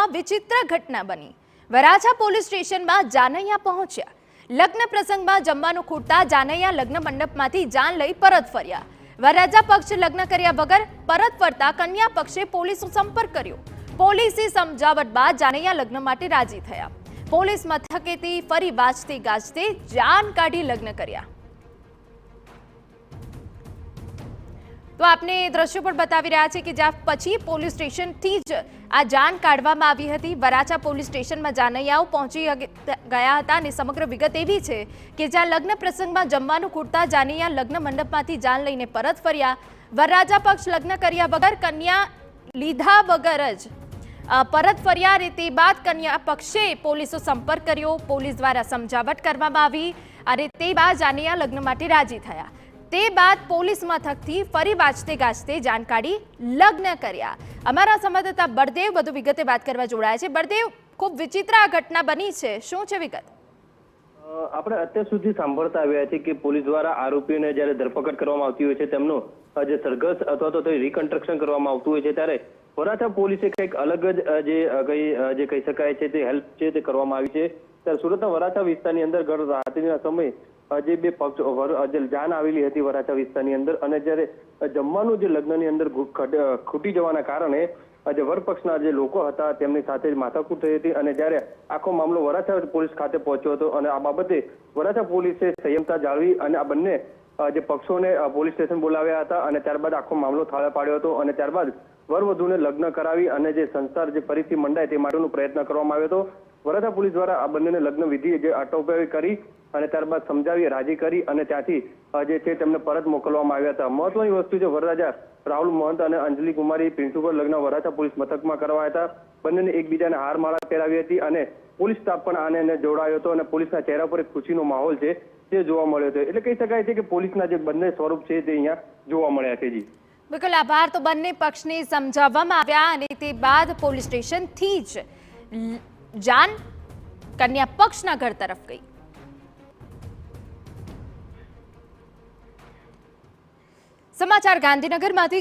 વરાછામાં વિચિત્ર ઘટના બની। વરાછા પોલીસ સ્ટેશનમાં જાનૈયા પહોંચ્યા। લગ્ન પ્રસંગમાં જમવાનું ખૂટતા જાનૈયા લગ્ન મંડપમાંથી જાન લઈ પરત ફર્યા। વરરાજા પક્ષ લગ્ન કર્યા વગર પરત ફરતા કન્યા પક્ષે પોલીસનો સંપર્ક કર્યો। પોલીસે સમજાવટ બાદ જાનૈયા લગ્ન માટે રાજી થયા। પોલીસ મથકેથી ફરી વાજતે ગાજતે જાન કાઢી લગ્ન કર્યા। તો આપને દ્રશ્યો પણ બતાવી રહ્યા છે કે જ્યાં પછી પોલીસ સ્ટેશનથી જ આ જાન કાઢવામાં આવી હતી। વરાછા પોલીસ સ્ટેશનમાં જાનૈયાઓ પહોંચી ગયા હતા અને સમગ્ર વિગત એવી છે કે જ્યાં લગ્ન પ્રસંગમાં જમવાનું ખૂટતા જાનૈયા લગ્ન મંડપમાંથી જાન લઈને પરત ફર્યા। વરરાજા પક્ષ લગ્ન કર્યા વગર કન્યા લીધા વગર જ પરત ફર્યા અને તે બાદ કન્યા પક્ષે પોલીસનો સંપર્ક કર્યો। પોલીસ દ્વારા સમજાવટ કરવામાં આવી અને તે બાદ જાનૈયા લગ્ન માટે રાજી થયા। તે બાદ પોલીસ મથકથી ફરી વાજતે ગાજતે જાન કાઢી લગ્ન કર્યા। અમારા સંવાદદાતા બળદેવ વધુ વિગતે વાત કરવા જોડાયા છે। બળદેવ, ખૂબ વિચિત્ર આ ઘટના બની છે, શું છે વિગત? આપણે અત્યાર સુધી સાંભળતા આવ્યા છે કે પોલીસ દ્વારા આરોપીઓને જ્યારે ધરપકડ કરવામાં આવતી હોય છે તેમનું જે સરઘસ અથવા તો રિકન્સ્ટ્રક્શન કરવામાં આવતું હોય છે ત્યારે વરાછા પોલીસે કંઈક અલગ જ જે કહી શકાય છે તે હેલ્પ છે તે કરવામાં આવી છે। ત્યારે સુરતના વરાછા વિસ્તારની અંદર ગત રાત્રિના સમયે જે બે પક્ષ જાન આવેલી હતી વરાછા વિસ્તારની અંદર અને જ્યારે જમવાનું જે લગ્નની અંદર ખૂટી જવાના કારણે જે વર પક્ષના જે લોકો હતા તેમની સાથે માથાકૂટ થઈ હતી અને જ્યારે આખો મામલો વરાછા પોલીસ ખાતે પહોંચ્યો હતો અને આ બાબતે વરાછા પોલીસે સંયમતા જાળવી અને આ બંને જે પક્ષોને પોલીસ સ્ટેશન બોલાવ્યા હતા અને ત્યારબાદ આખો મામલો થાળે પાડ્યો હતો અને ત્યારબાદ વરવધુને લગ્ન કરાવી અને જે સંસાર જે ફરીથી મંડાય તે માટેનો પ્રયત્ન કરવામાં આવ્યો હતો। વરાછા પોલીસ દ્વારા આ બંનેને લગ્ન વિધિ જે અટકાવી કરી અને ત્યારબાદ સમજાવી રાજી કરી અને ત્યાંથી જે છે તેમને પરત મોકલવામાં આવ્યા હતા। મહત્વની વસ્તુ છે વરરાજા રાહુલ મહંત અને અંજલિ કુમારી પ્રિન્સિપલ લગ્ન વરાછા પોલીસ મથકમાં કરવાયા હતા। બંનેને એકબીજાને હારમાળા પહેરાવી હતી અને પોલીસ સ્ટાફ પણ આને જોડાયો હતો અને પોલીસના ચહેરા પર એક ખુશીનો માહોલ છે તે જોવા મળ્યો હતો। એટલે કહી શકાય છે કે પોલીસના જે બંને સ્વરૂપ છે તે અહીંયા જોવા મળ્યા છે। જી બિલકુલ આભાર। તો બંને પક્ષને સમજાવવામાં આવ્યા અને તે બાદ પોલીસ સ્ટેશનથી જ જાન કન્યા પક્ષના ઘર તરફ ગઈ। સમાચાર ગાંધીનગરમાંથી